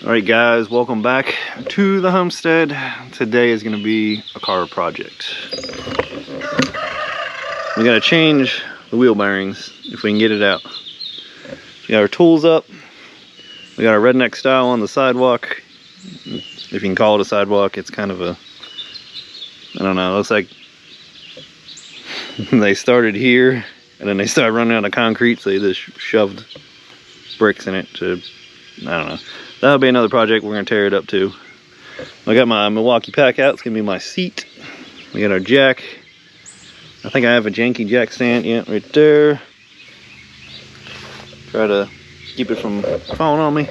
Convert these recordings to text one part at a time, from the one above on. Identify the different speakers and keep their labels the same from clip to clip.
Speaker 1: Alright guys, welcome back to the homestead. Today is going to be a car project. We got to change the wheel bearings if we can get it out. We got our tools up. We got our redneck style on the sidewalk. If you can call it a sidewalk, it's kind of a, I don't know, it looks like they started here and then they started running out of concrete, so they just shoved bricks in it to, I don't know. That'll be another project we're gonna tear it up too. I got my Milwaukee pack out. It's gonna be my seat. We got our jack. I think I have a janky jack stand, yeah, right there. Try to keep it from falling on me.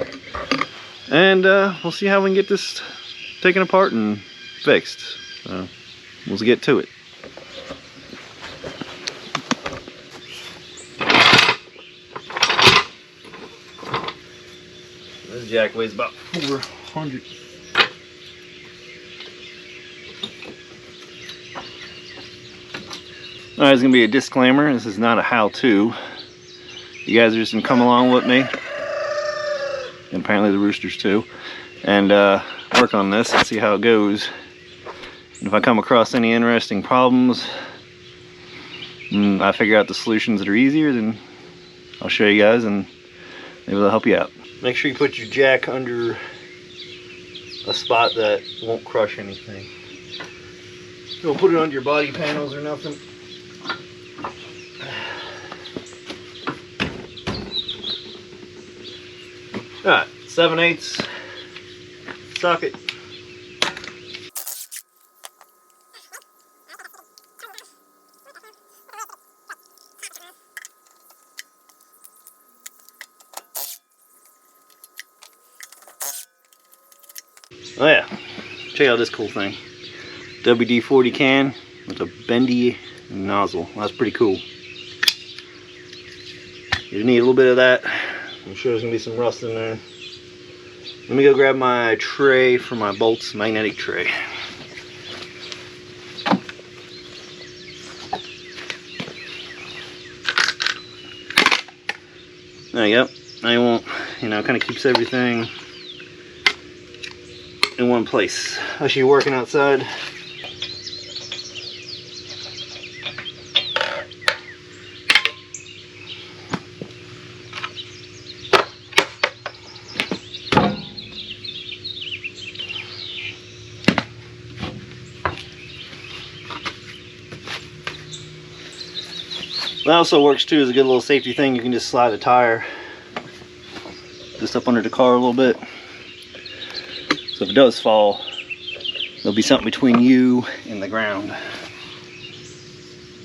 Speaker 1: And we'll see how we can get this taken apart and fixed. So we'll get to it. This jack weighs about 400. Alright, it's going to be a disclaimer. This is not a how-to. You guys are just going to come along with me. And apparently the roosters too. And work on this and see how it goes. And if I come across any interesting problems, and I figure out the solutions that are easier, then I'll show you guys and maybe they'll help you out. Make sure you put your jack under a spot that won't crush anything. Don't put it under your body panels or nothing. Alright, 7/8 socket. Oh yeah, check out this cool thing. WD-40 can with a bendy nozzle. That's pretty cool. You need a little bit of that. I'm sure there's gonna be some rust in there. Let me go grab my tray for my bolts, magnetic tray. There you go. Now you won't, kind of keeps everything in one place. As you're working outside. That also works too as a good little safety thing. You can just slide a tire just up under the car a little bit. So if it does fall, there'll be something between you and the ground.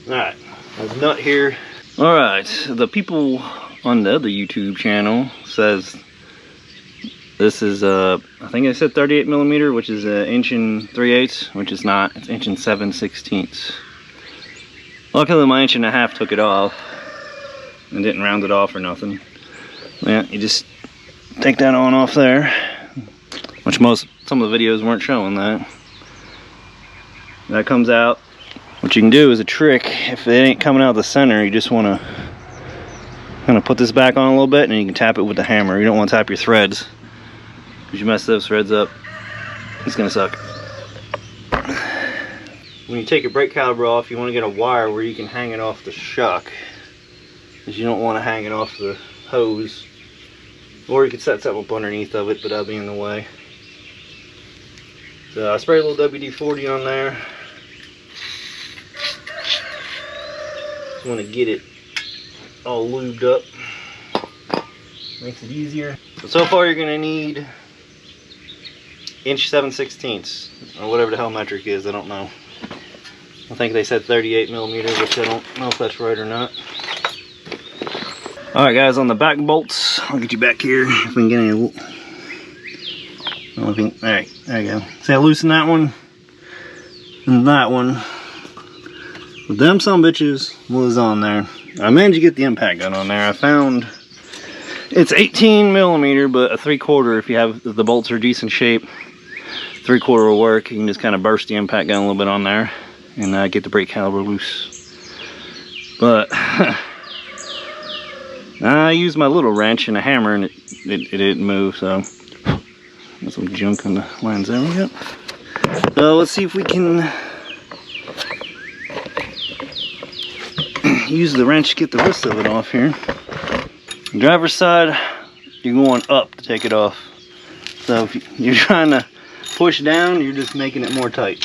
Speaker 1: Alright, there's a nut here. Alright, the people on the other YouTube channel says this is I think I said 38mm, which is an 1 3/8, which is not. It's 1 7/16. Luckily my 1.5 inches took it off and didn't round it off or nothing. Yeah, you just take that on off there, which some of the videos weren't showing that. That comes out. What you can do is a trick, if it ain't coming out of the center, you just want to kind of put this back on a little bit and you can tap it with the hammer. You don't want to tap your threads, because you mess those threads up, it's going to suck. When you take your brake caliper off, you want to get a wire where you can hang it off the shock, because you don't want to hang it off the hose. Or you could set something up underneath of it, but that'll be in the way. So I spray a little WD-40 on there. Just want to get it all lubed up. Makes it easier. So far you're going to need 1 7/16, or whatever the hell metric is, I don't know. I think they said 38mm, which I don't know if that's right or not. Alright guys, on the back bolts, I'll get you back here if we can get any. Alright, there you go. See, I loosened that one and that one. But them sumbitches was on there. I managed to get the impact gun on there. I found it's 18mm, but a 3/4 if you have, if the bolts are decent shape. 3/4 will work. You can just kind of burst the impact gun a little bit on there and get the brake caliper loose. But I used my little wrench and a hammer and it didn't move, so Got some junk on the lines. There we go. So let's see if we can use the wrench to get the rest of it off here. Driver's side, you're going up to take it off. So if you're trying to push down, you're just making it more tight.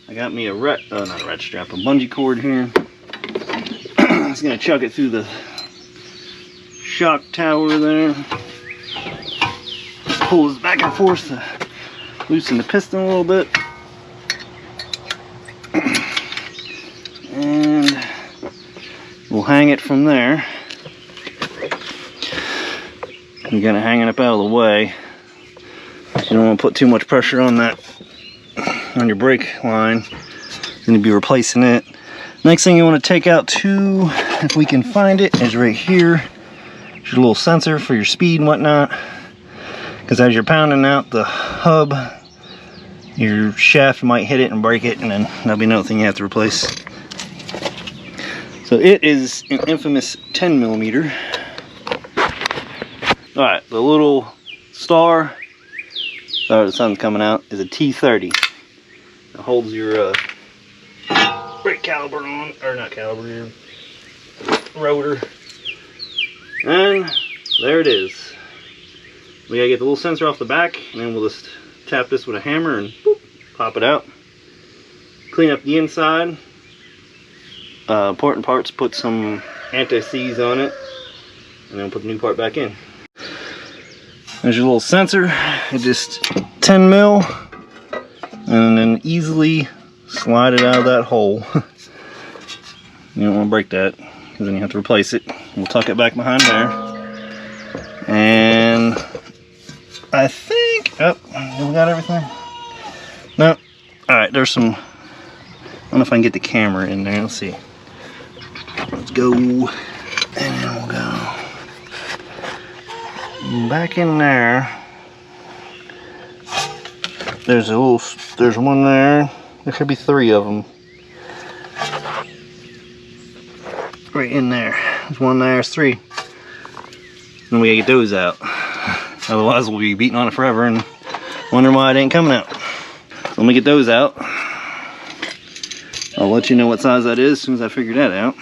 Speaker 1: I got me a not a rat strap, a bungee cord here. I'm just gonna chuck it through the shock tower there. Just pulls back and forth to loosen the piston a little bit. And we'll hang it from there. You're gonna hang it up out of the way. You don't want to put too much pressure on that, on your brake line. You're gonna be replacing it. Next thing you want to take out too, if we can find it, is right here. There's your little sensor for your speed and whatnot. Because as you're pounding out the hub, your shaft might hit it and break it, and then that'll be another thing you have to replace. So it is an infamous 10mm. Alright, the little star, the sun's coming out, is a T30. It holds your brake caliper on, or not caliper, your rotor. And there it is. We gotta get the little sensor off the back, and then we'll just tap this with a hammer and boop, pop it out. Clean up the inside. Important parts, put some anti-seize on it, and then put the new part back in. There's your little sensor. It just 10mm, and then easily slide it out of that hole. You don't want to break that, because then you have to replace it. We'll tuck it back behind there. And I think, oh, we got everything? No. Alright, there's some, I don't know if I can get the camera in there. Let's see. Let's go, and then we'll go back in there. There's one there. There should be 3 of them. Right in there. There's one there, there's 3. And we gotta get those out. Otherwise we'll be beating on it forever and wondering why it ain't coming out. So let me get those out. I'll let you know what size that is as soon as I figure that out.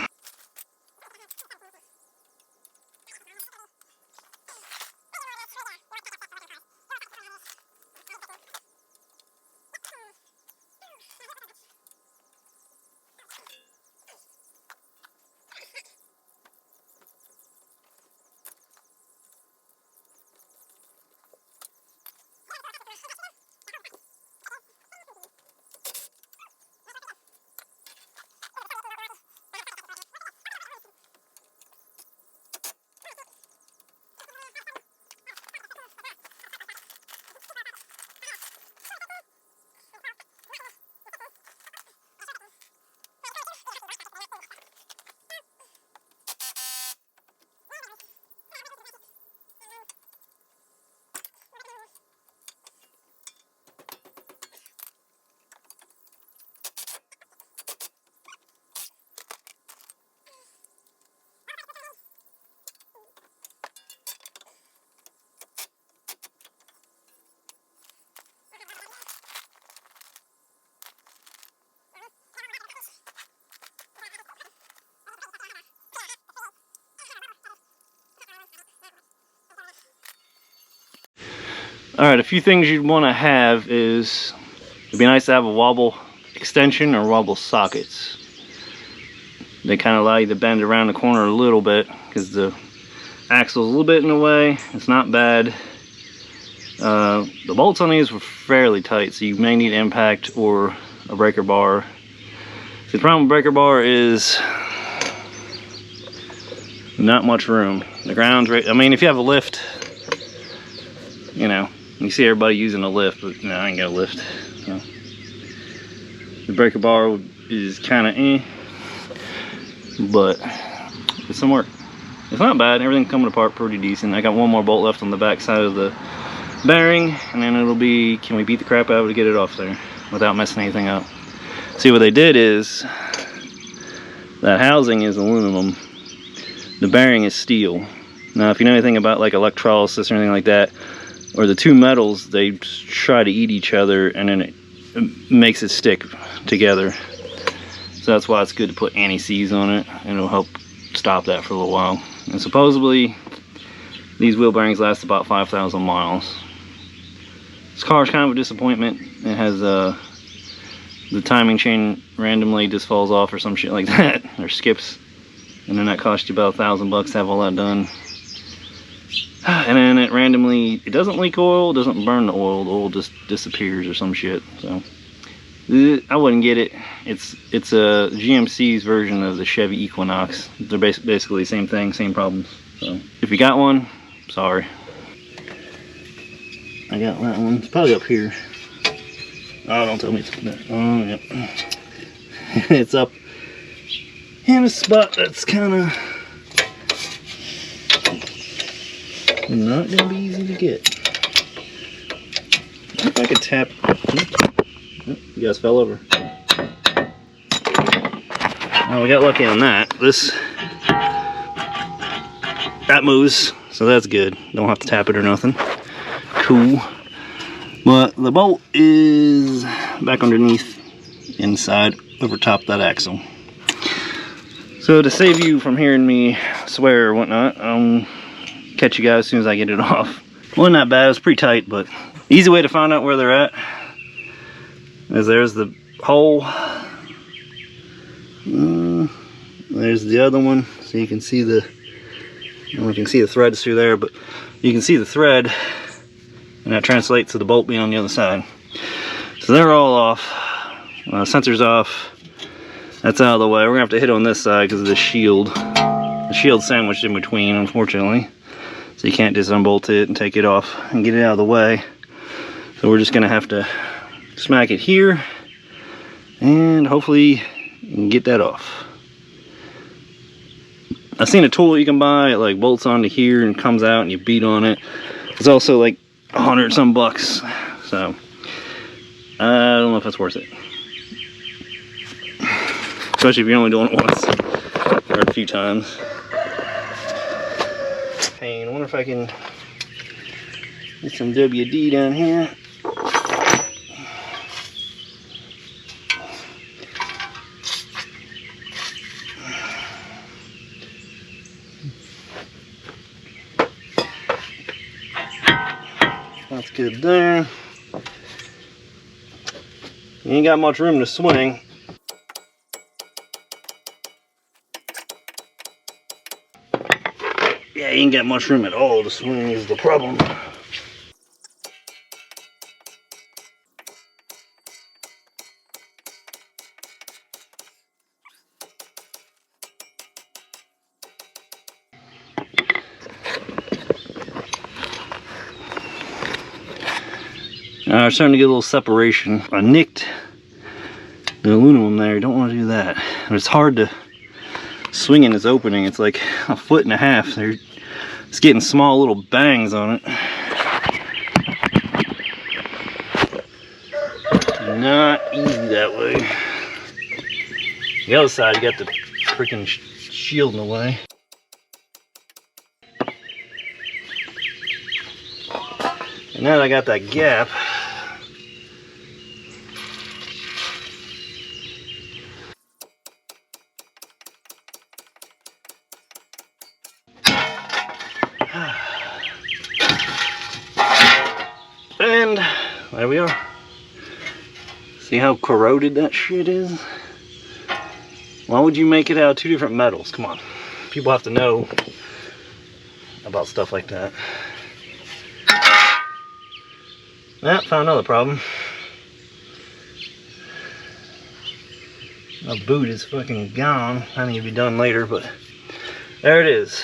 Speaker 1: Alright, a few things you'd want to have is, it'd be nice to have a wobble extension or wobble sockets. They kind of allow you to bend around the corner a little bit because the axle's a little bit in the way. It's not bad. The bolts on these were fairly tight, so you may need impact or a breaker bar. The problem with breaker bar is not much room. The ground's right. I mean, if you have a lift, you know, you see everybody using a lift, but no, I ain't got a lift. So. The breaker bar is kind of but it's some work. It's not bad. Everything's coming apart pretty decent. I got one more bolt left on the back side of the bearing, and then it'll be, can we beat the crap out of it to get it off there without messing anything up? See, what they did is, that housing is aluminum, the bearing is steel. Now, if you know anything about like electrolysis or anything like that, or the two metals, they try to eat each other, and then it makes it stick together. So that's why it's good to put anti-seize on it, and it'll help stop that for a little while. And supposedly, these wheel bearings last about 5,000 miles. This car is kind of a disappointment. It has the timing chain randomly just falls off or some shit like that, or skips, and then that costs you about $1,000 to have all that done. And then it randomly, it doesn't leak oil, doesn't burn the oil just disappears or some shit. So I wouldn't get it. It's a GMC's version of the Chevy Equinox. They're basically the same thing, same problems. So if you got one, sorry. I got that one. It's probably up here. Oh, don't tell me it's up there. Oh, yep. It's up in a spot that's kind of not gonna be easy to get. If I could tap. You guys fell over. Oh, we got lucky on that. That moves, so that's good. Don't have to tap it or nothing. Cool. But the bolt is back underneath, inside, over top that axle. So to save you from hearing me swear or whatnot, I'll catch you guys as soon as I get it off. Wasn't that bad, it was pretty tight, but easy way to find out where they're at is there's the hole. There's the other one, so you can see the, I don't know if you can see the threads through there, but you can see the thread, and that translates to the bolt being on the other side. So they're all off. Sensor's off. That's out of the way. We're gonna have to hit on this side because of the shield. The shield's sandwiched in between, unfortunately. So you can't just unbolt it and take it off and get it out of the way. So we're just gonna have to smack it here, and hopefully you can get that off. I've seen a tool that you can buy, it like bolts onto here and comes out and you beat on it. It's also like $100 some bucks. So I don't know if that's worth it. Especially if you're only doing it once or a few times. Hey, I wonder if I can get some WD down here. That's good there. You ain't got much room to swing. Yeah, you ain't got much room at all to swing is the problem. I'm starting to get a little separation. I nicked the aluminum there. Don't want to do that. But it's hard to swing in this opening. It's like 1.5 feet. It's getting small little bangs on it. Not easy that way. The other side, you got the freaking shield in the way. And now that I got that gap, and there we are. See how corroded that shit is? Why would you make it out of two different metals? Come on. People have to know about stuff like that. Ah, found another problem. My boot is fucking gone. I need to be done later, but there it is.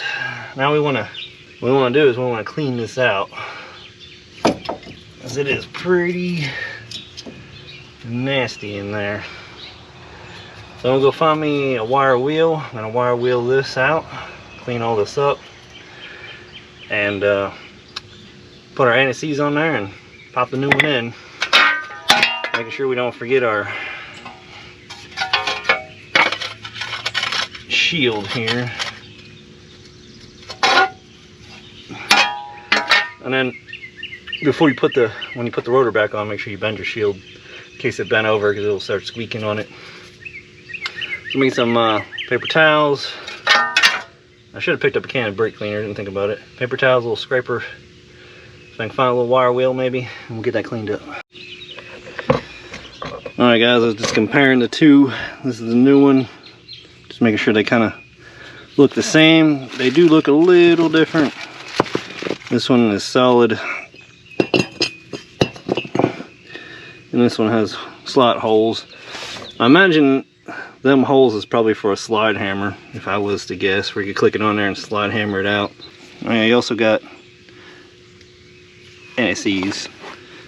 Speaker 1: Now what we want to do is we want to clean this out, as it is pretty nasty in there. So I'm gonna go find me a wire wheel. I'm gonna wire wheel this out, clean all this up, and put our anti-seize on there and pop the new one in, making sure we don't forget our shield here. And then before you put when you put the rotor back on, make sure you bend your shield in case it bent over, because it'll start squeaking on it. So make some paper towels. I should have picked up a can of brake cleaner, didn't think about it. Paper towels, a little scraper. If I can find a little wire wheel maybe, and we'll get that cleaned up. Alright guys, I was just comparing the two. This is the new one. Just making sure they kind of look the same. They do look a little different. This one is solid. And this one has slot holes. I imagine them holes is probably for a slide hammer, if I was to guess, where you could click it on there and slide hammer it out. Alright, you also got NSCs.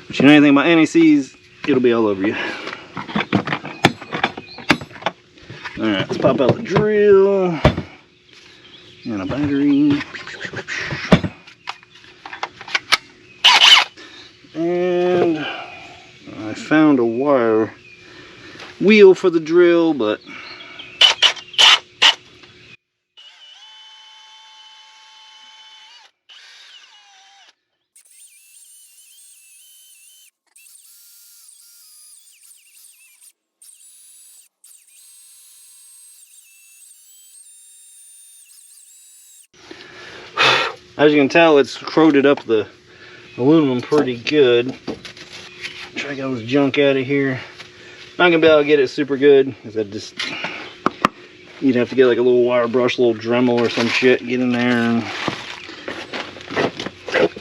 Speaker 1: If you know anything about NSCs, it'll be all over you. Alright, let's pop out the drill and a battery. And I found a wire wheel for the drill, but as you can tell, it's corroded up the aluminum pretty good. Try to get all this junk out of here. Not gonna be able to get it super good, because you'd have to get like a little wire brush, a little Dremel or some shit, get in there, and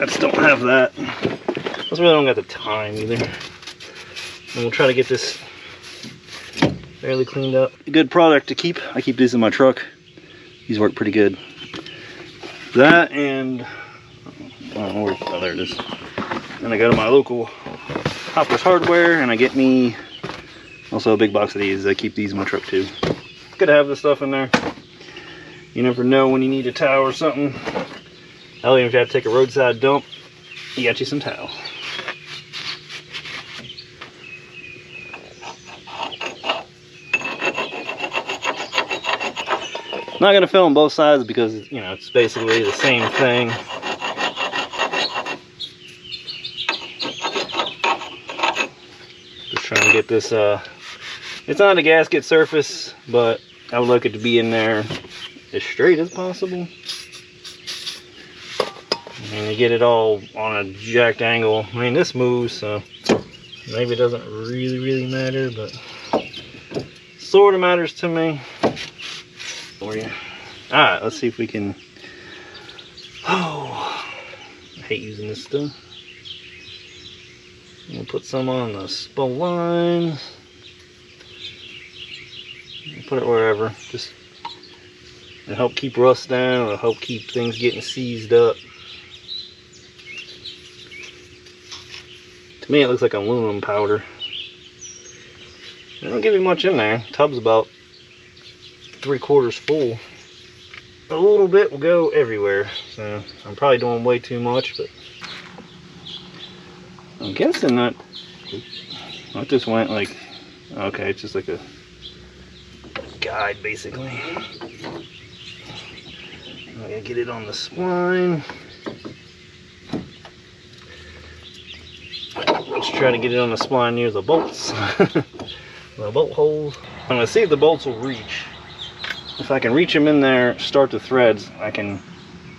Speaker 1: I just don't have that. I just really don't got the time either. And we'll try to get this fairly cleaned up. A good product to keep. I keep these in my truck. These work pretty good. That and I don't know where, oh there it is. And I go to my local Hopper's Hardware and I get me also a big box of these. I keep these in my truck too. It's good to have this stuff in there. You never know when you need a towel or something. Hell, even if you have to take a roadside dump, you got you some towel. Not gonna film both sides because, you know, it's basically the same thing. Just trying to get this, it's on the gasket surface, but I would like it to be in there as straight as possible. And you get it all on a jacked angle. I mean, this moves, so maybe it doesn't really matter, but sort of matters to me. For you. Alright, let's see if we can. Oh, I hate using this stuff. I'm gonna put some on the spline. Put it wherever. Just it'll help keep rust down. It'll help keep things getting seized up. To me, it looks like aluminum powder. It don't give you much in there. The tub's about 3/4 full. A little bit will go everywhere, so I'm probably doing way too much, but I'm guessing that I just went like, okay, it's just like a guide basically. I'm gonna get it on the spline. Let's try to get it on the spline near the bolts, the bolt holes. I'm gonna see if the bolts will reach. If I can reach them in there, start the threads, I can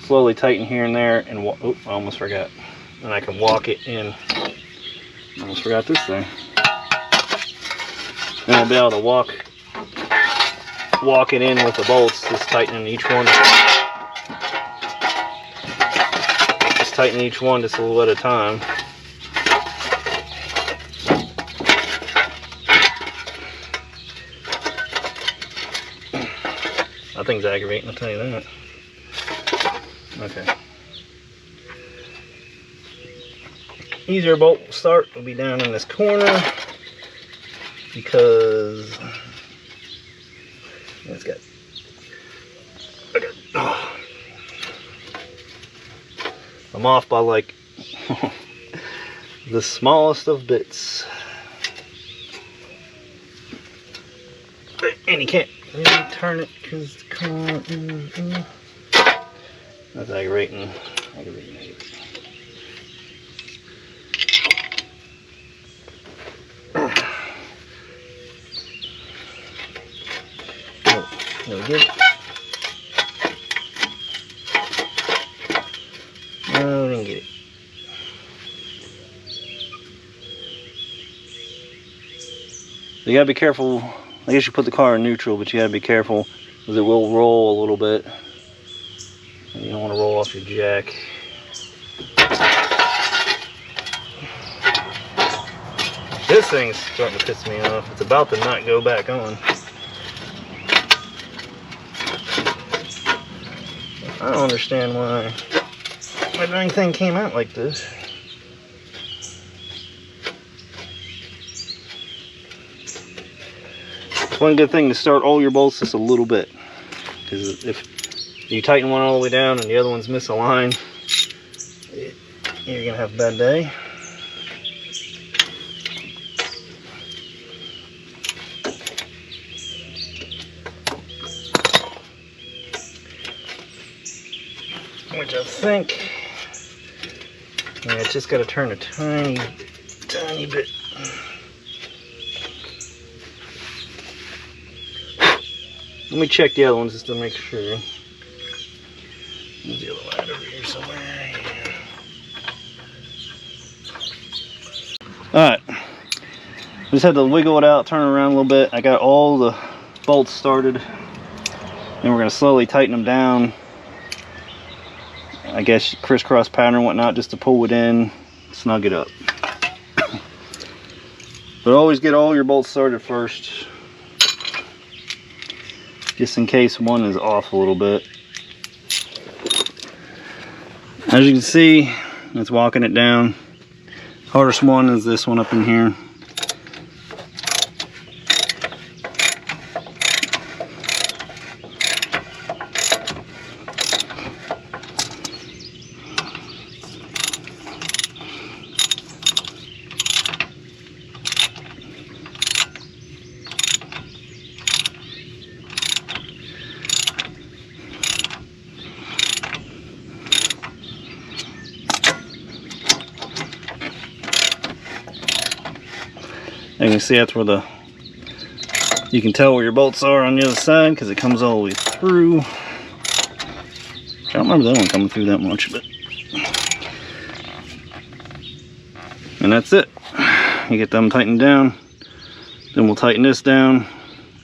Speaker 1: slowly tighten here and there, and oh, I almost forgot. And I can walk it in. Almost forgot this thing. And I'll be able to walk it in with the bolts, just tightening each one. Just tightening each one just a little at a time. That thing's aggravating, I'll tell you that. Okay. Easier bolt start will be down in this corner because it's got. Okay. Oh. I'm off by like the smallest of bits, and you can't really turn it because the car is. That's aggravating. There we go. No, we didn't get it. You gotta be careful. I guess you put the car in neutral, but you gotta be careful because it will roll a little bit. You don't want to roll off your jack. This thing's starting to piss me off. It's about to not go back on. I don't understand why my dang thing came out like this. One good thing to start all your bolts just a little bit, because if you tighten one all the way down and the other one's misaligned, you're gonna have a bad day. Which I think, yeah, it's just got to turn a tiny bit. Let me check the other ones just to make sure. There's the other one over here somewhere. Alright. Just had to wiggle it out, turn it around a little bit. I got all the bolts started. And we're going to slowly tighten them down. I guess crisscross pattern and whatnot, just to pull it in, snug it up. But always get all your bolts started first, just in case one is off a little bit. As you can see, it's walking it down. Hardest one is this one up in here. You can see that's where you can tell where your bolts are on the other side because it comes all the way through. I don't remember that one coming through that much, but. And that's it. You get them tightened down. Then we'll tighten this down.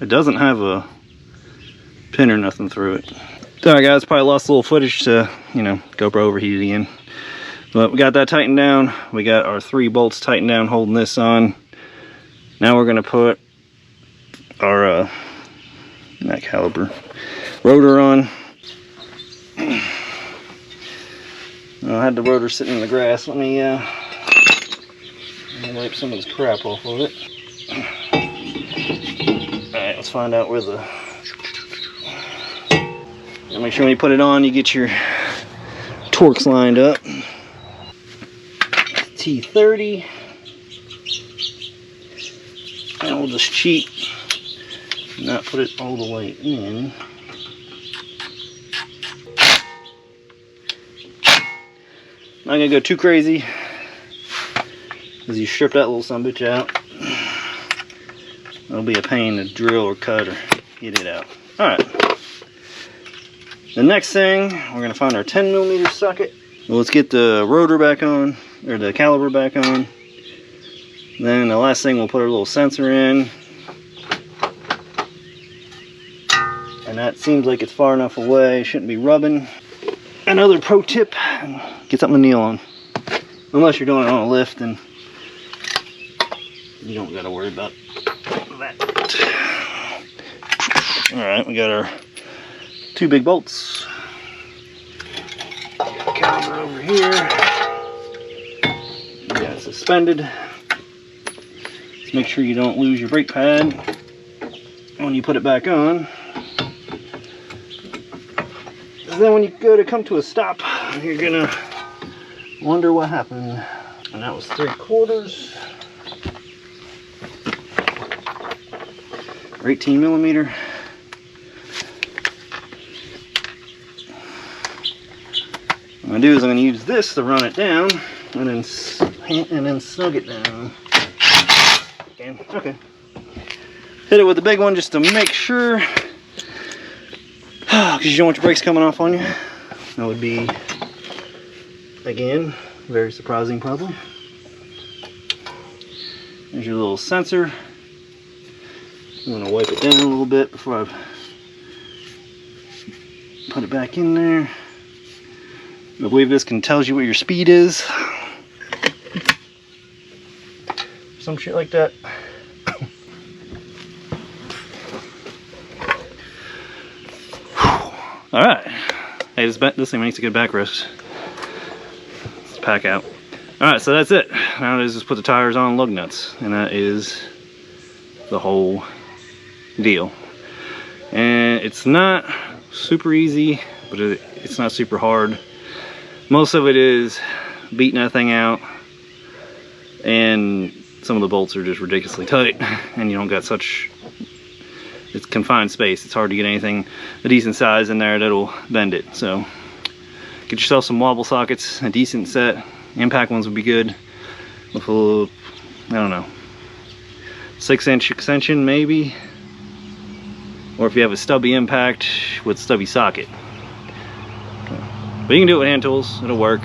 Speaker 1: It doesn't have a pin or nothing through it. Alright guys, probably lost a little footage to, GoPro overheated again. But we got that tightened down. We got our 3 bolts tightened down holding this on. Now we're going to put our not caliper rotor on. I had the rotor sitting in the grass. Let me wipe some of this crap off of it. Alright, let's find out where make sure when you put it on you get your Torx lined up. T30. And we'll just cheat and not put it all the way in. Not gonna go too crazy as you strip that little son of a bitch out. It'll be a pain to drill or cut or get it out. Alright. The next thing, we're gonna find our 10mm socket. Well, let's get the rotor back on, or the caliper back on. Then the last thing, we'll put our little sensor in. And that seems like it's far enough away, shouldn't be rubbing. Another pro tip, get something to kneel on. Unless you're doing it on a lift, and you don't gotta worry about that. Alright, we got our 2 big bolts. Got a caliper over here. We got it suspended. Make sure you don't lose your brake pad when you put it back on. And then when you go to come to a stop, you're gonna wonder what happened. And that was 3/4 or 18mm. What I'm gonna do is I'm gonna use this to run it down and then snug it down. Okay. Hit it with the big one just to make sure Because you don't want your brakes coming off on you. That would be, again, very surprising probably. There's your little sensor. I'm going to wipe it down a little bit before I put it back in there. I believe this tells you what your speed is. Some shit like that. Alright. Hey, this thing makes a good backrest. Let's pack out. Alright, so that's it. Now it is just put the tires on, lug nuts. And that is the whole deal. And it's not super easy, but it's not super hard. Most of it is beating that thing out, and some of the bolts are just ridiculously tight, and you don't got such, it's confined space. It's hard to get anything a decent size in there that'll bend it. So get yourself some wobble sockets, a decent set. Impact ones would be good with a little, I don't know, 6-inch extension maybe, or if you have a stubby impact with stubby socket. But you can do it with hand tools, it'll work.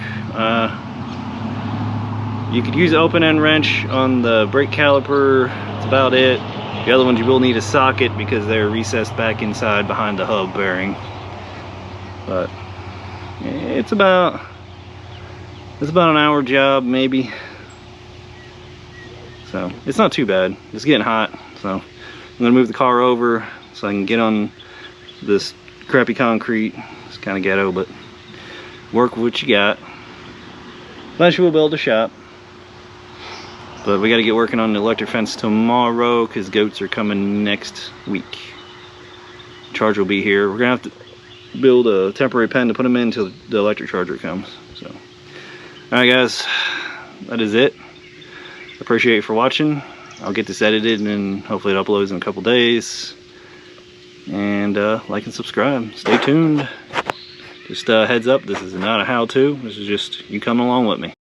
Speaker 1: You could use an open end wrench on the brake caliper, that's about it. The other ones you will need a socket because they're recessed back inside behind the hub bearing. But it's about an hour job maybe. So it's not too bad. It's getting hot, so I'm gonna move the car over so I can get on this crappy concrete. It's kind of ghetto, but work with what you got. Eventually we'll build a shop. But we got to get working on the electric fence tomorrow because goats are coming next week. Charger will be here. We're going to have to build a temporary pen to put them in until the electric charger comes. So, alright guys, that is it. Appreciate you for watching. I'll get this edited and hopefully it uploads in a couple days. And like and subscribe. Stay tuned. Just heads up, this is not a how-to. This is just you coming along with me.